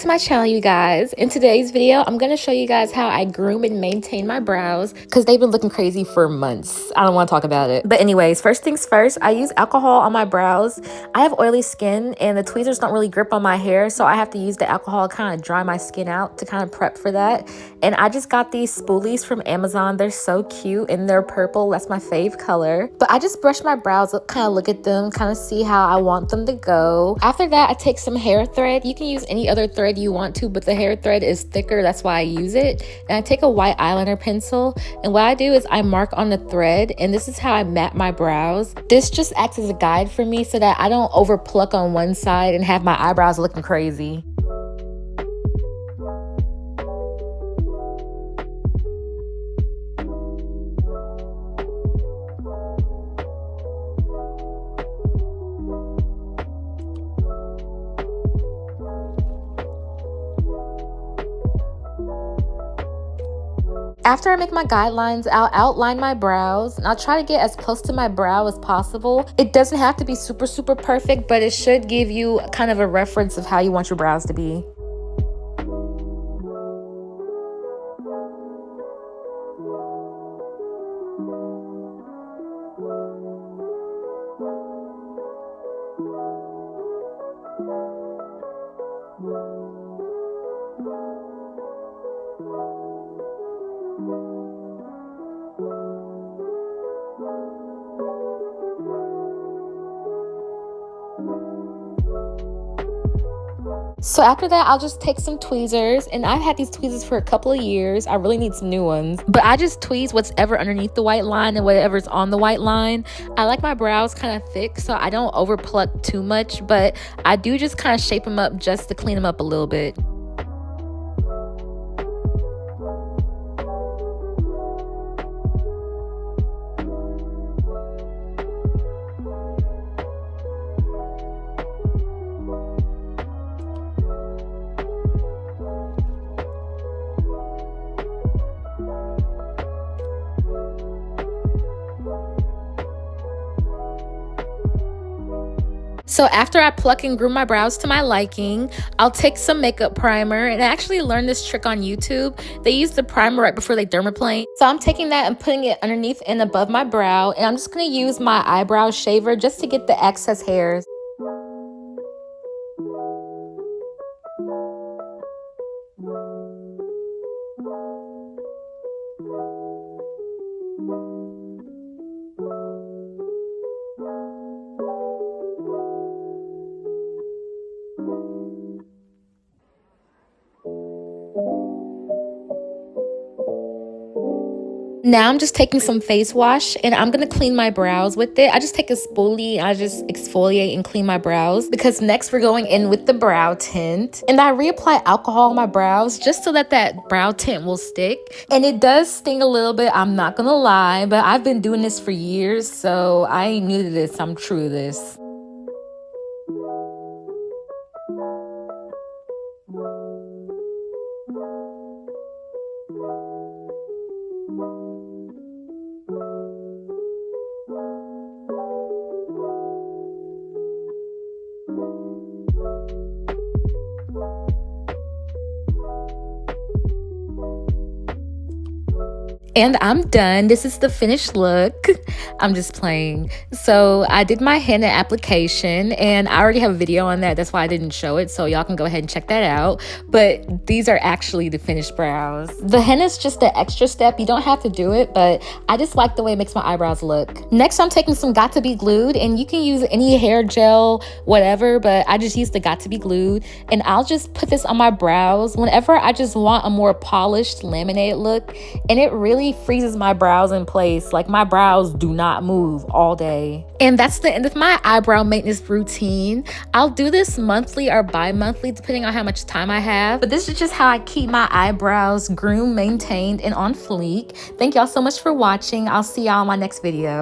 to my channel, you guys. In today's video, I'm going to show you guys how I groom and maintain my brows because they've been looking crazy for months. I don't want to talk about it. But anyways, first things first, I use alcohol on my brows. I have oily skin and the tweezers don't really grip on my hair, so I have to use the alcohol to kind of dry my skin out to kind of prep for that. And I just got these spoolies from Amazon. They're so cute and they're purple. That's my fave color. But I just brush my brows up, kind of look at them, kind of see how I want them to go. After that, I take some hair thread. You can use any other thread you want to, but the hair thread is thicker. That's why I use it. And I take a white eyeliner pencil. And what I do is I mark on the thread. And this is how I map my brows. This just acts as a guide for me so that I don't over pluck on one side and have my eyebrows looking crazy. After I make my guidelines, I'll outline my brows and I'll try to get as close to my brow as possible. It doesn't have to be super perfect, but it should give you kind of a reference of how you want your brows to be. So after that, I'll just take some tweezers, and I've had these tweezers for a couple of years. I really need some new ones, but I just tweeze whatever underneath the white line and whatever's on the white line. I like my brows kind of thick, so I don't over pluck too much, but I do just kind of shape them up just to clean them up a little bit. So after I pluck and groom my brows to my liking, I'll take some makeup primer, and I actually learned this trick on YouTube. They use the primer right before they dermaplane. So I'm taking that and putting it underneath and above my brow, and I'm just going to use my eyebrow shaver just to get the excess hairs. Now I'm just taking some face wash and I'm going to clean my brows with it. I just take a spoolie, I just exfoliate and clean my brows because next we're going in with the brow tint. And I reapply alcohol on my brows just so that brow tint will stick. And it does sting a little bit, I'm not going to lie, but I've been doing this for years, so I ain't new to this, I'm true to this. And I'm done. This is the finished look. I'm just playing. So I did my henna application and I already have a video on that. That's why I didn't show it. So y'all can go ahead and check that out. But these are actually the finished brows. The henna is just an extra step. You don't have to do it, but I just like the way it makes my eyebrows look. Next, I'm taking some Got To Be Glued, and you can use any hair gel, whatever, but I just use the Got To Be Glued. And I'll just put this on my brows whenever I just want a more polished laminated look. And it really freezes my brows in place. Like, my brows do not move all day. And that's the end of my eyebrow maintenance routine. I'll do this monthly or bi-monthly depending on how much time I have, but this is just how I keep my eyebrows groomed, maintained, and on fleek. Thank y'all so much for watching. I'll see y'all in my next video.